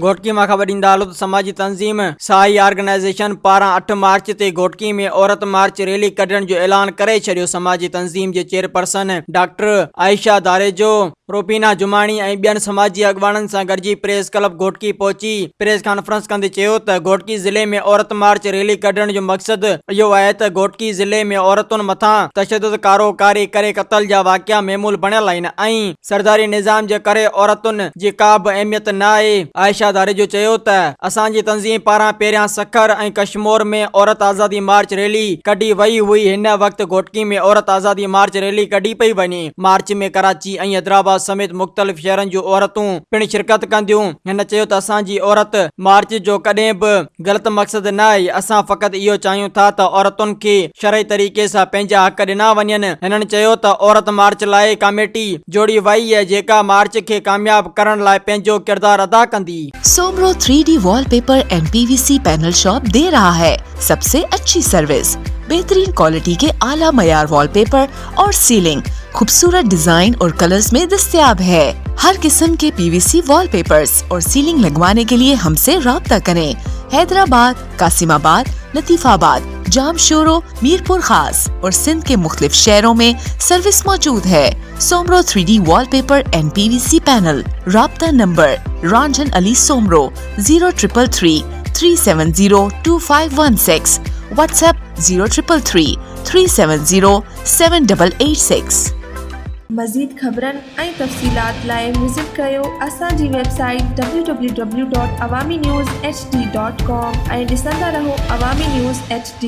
घोटकी में ख़बर ॾींदा हलो त समाजी तंज़ीम साई ऑर्गेनाइजेशन पारां 8 मार्च ते घोटकी में औरत मार्च रैली कढण जो ऐलान करे छॾियो। समाजी तंज़ीम जे चेयरपर्सन डॉक्टर आयशा दारेजो, रोपीना जुमाणी ऐं ॿियनि समाजी अॻवाननि सां गॾिजी प्रेस क्लब घोटकी पहुची प्रेस कॉन्फ्रेंस कंदे चयो त घोटकी ज़िले में औरत मार्च रैली कढण जो मक़सदु इहो आहे त घोटकी ज़िले में औरतुनि मथां तशद्दुद कारोकारी करे क़त्ल जा वाक़िया मेमूल बणियल आहिनि ऐं सरदारी निज़ाम जे करे औरतुनि जी का बि अहमियत न आहे। आयशा दारेजो चयो त असांजी तंज़ीम पारां पहिरियां सखर ऐं कश्मीर में औरत आज़ादी मार्च रैली कढी वई हुई। हिन वक़्तु घोटकी में औरत आज़ादी मार्च रैली कढी पई वञे। मार्च में कराची ऐं हैदराबाद समेत मुख़्तलिफ़ शहरनि जूं औरतूं पिण शिरकत कंदियूं। हिन चयो त असांजी औरत मार्च जो कॾहिं बि ग़लति मक़सदु न आहे। असां फ़क़ति इहो चाहियूं था त औरतुनि खे शरई तरीक़े सां पंहिंजा हक़ ॾिना वञनि। हिननि चयो त औरत मार्च लाइ कमेटी जोड़ी वई आहे जेका मार्च खे कामयाब करण लाइ पंहिंजो किरदारु अदा कंदी। Soomro 3D wallpaper and PVC panel shop दे रहा है सबसे अच्छी सर्विस, बेहतरीन क्वालिटी के आला मयार वॉलपेपर और सीलिंग खूबसूरत डिजाइन और कलर्स में दस्तयाब है। हर किस्म के PVC वॉलपेपर्स और सीलिंग लगवाने के लिए हमसे राब्ता करें। हैदराबाद, कासिमाबाद, लतीफाबाद, जामशोरो, मीरपुर खास और सिंध के मुख्तलिफ शहरों में सर्विस मौजूद है। Soomro 3D wallpaper and PVC panel. राब्ता नंबर रंजन अली सोमरो 0333 370 2516, व्हाट्सएप 0333 370 7886। मज़ीद ख़बरनि ऐं तफ़सीलात लाइ विज़िट कयो असांजी वेबसाइट www.awamiNewsHD.com ऐं ॾिसंदा रहो अवामी न्यूज़ HD।